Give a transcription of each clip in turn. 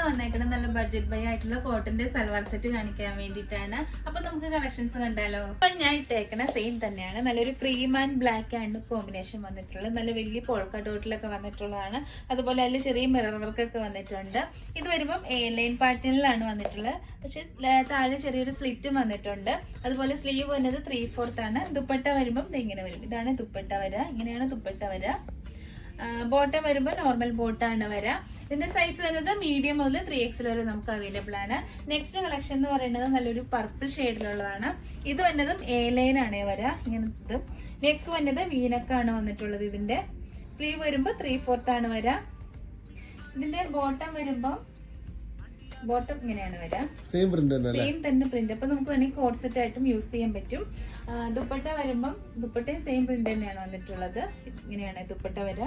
വന്നേക്കുന്നത് നല്ല budget by ആയിട്ടുള്ള കോട്ടന്റെ സൽവാർ സെറ്റ് കാണിക്കാൻ വേണ്ടിയിട്ടാണ്. അപ്പൊ നമുക്ക് കളക്ഷൻസ് കണ്ടാലോ. അപ്പൊ ഞാൻ ഇട്ടേക്കണ സെയിം തന്നെയാണ്. നല്ലൊരു ക്രീം ആൻഡ് ബ്ലാക്ക് ആണ് കോമ്പിനേഷൻ വന്നിട്ടുള്ളത്. നല്ല വലിയ പോൾക്ക ഡോട്ടിലൊക്കെ വന്നിട്ടുള്ളതാണ്. അതുപോലെ അതിൽ ചെറിയ മിറർ വർക്ക് ഒക്കെ വന്നിട്ടുണ്ട്. ഇത് വരുമ്പം ലൈൻ പാറ്റേണിലാണ് വന്നിട്ടുള്ളത്. പക്ഷെ താഴെ ചെറിയൊരു സ്ലിറ്റും വന്നിട്ടുണ്ട്. അതുപോലെ സ്ലീവ് വന്നത് 3/4 ആണ്. ദുപ്പട്ട വരുമ്പം ഇങ്ങനെ വരും. ഇതാണ് ദുപ്പട്ട വര. ഇങ്ങനെയാണ് ദുപ്പട്ട വര. ബോട്ടം വരുമ്പോൾ നോർമൽ ബോട്ടാണ് വര. ഇതിന്റെ സൈസ് വരുന്നത് മീഡിയം മുതൽ 3XL വരെ നമുക്ക് അവൈലബിൾ ആണ്. നെക്സ്റ്റ് കളക്ഷൻ എന്ന് പറയുന്നത് നല്ലൊരു പർപ്പിൾ ഷെയ്ഡിലുള്ളതാണ്. ഇത് വന്നതും എ ലൈൻ ആണ് വര. ഇങ്ങനത്തെ നെക്ക് വന്നത് വീനക്കാണ് വന്നിട്ടുള്ളത്. ഇതിന്റെ സ്ലീവ് വരുമ്പോൾ 3/4 ആണ് വര. ഇതിന്റെ ബോട്ടം വരുമ്പോൾ ബോട്ടം ഇങ്ങനെയാണ് വരാ. സെയിം തന്നെ പ്രിന്റ്. അപ്പൊ നമുക്ക് വേണമെങ്കിൽ കോഡ് സെറ്റ് ആയിട്ടും യൂസ് ചെയ്യാൻ പറ്റും. ദുപ്പട്ട വരുമ്പം ദുപ്പട്ടയും സെയിം പ്രിന്റ് തന്നെയാണ് വന്നിട്ടുള്ളത്. ഇങ്ങനെയാണ് ദുപ്പട്ട വര.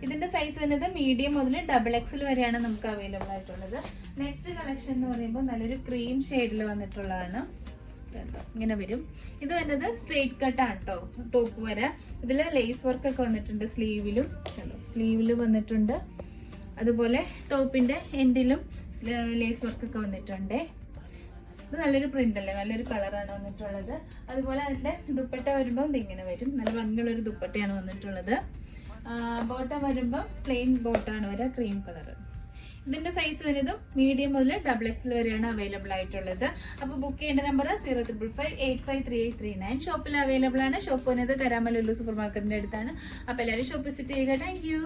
ഇതിന്റെ സൈസ് വരുന്നത് മീഡിയം മുതൽ XXL വരെയാണ് നമുക്ക് അവൈലബിൾ ആയിട്ടുള്ളത്. നെക്സ്റ്റ് കളക്ഷൻ എന്ന് പറയുമ്പോൾ നല്ലൊരു ക്രീം ഷെയ്ഡിൽ വന്നിട്ടുള്ളതാണ്. ഇങ്ങനെ വരും. ഇത് വരുന്നത് സ്ട്രെയിറ്റ് കട്ടാണ് കേട്ടോ. ടോപ്പ് വര. ഇതില് ലേസ് വർക്ക് ഒക്കെ വന്നിട്ടുണ്ട്. സ്ലീവിലും വന്നിട്ടുണ്ട്. അതുപോലെ ടോപ്പിന്റെ എൻഡിലും ലേസ് വർക്ക് ഒക്കെ വന്നിട്ടുണ്ട്. ഇത് നല്ലൊരു പ്രിന്റ് അല്ലേ, നല്ലൊരു കളറാണ് വന്നിട്ടുള്ളത്. അതുപോലെ അതിന്റെ ദുപ്പട്ട വരുമ്പോൾ ഇങ്ങനെ വരും. നല്ല ഭംഗിയുള്ളൊരു ദുപ്പട്ടയാണ് വന്നിട്ടുള്ളത്. ബോട്ടം വരുമ്പോൾ പ്ലെയിൻ ബോട്ടാണ് വരിക, ക്രീം കളർ. ഇതിന്റെ സൈസ് വരുന്നതും മീഡിയം മുതൽ XXL വരെയാണ് അവൈലബിൾ ആയിട്ടുള്ളത്. അപ്പൊ ബുക്ക് ചെയ്യേണ്ട നമ്പർ 055853839. ഷോപ്പിൽ അവൈലബിൾ ആണ്. ഷോപ്പ് വന്നത് കരാമ ലുലു സൂപ്പർ മാർക്കറ്റിന്റെ അടുത്താണ്. അപ്പൊ എല്ലാവരും ഷോപ്പ് വിസിറ്റ് ചെയ്യുക. Thank you.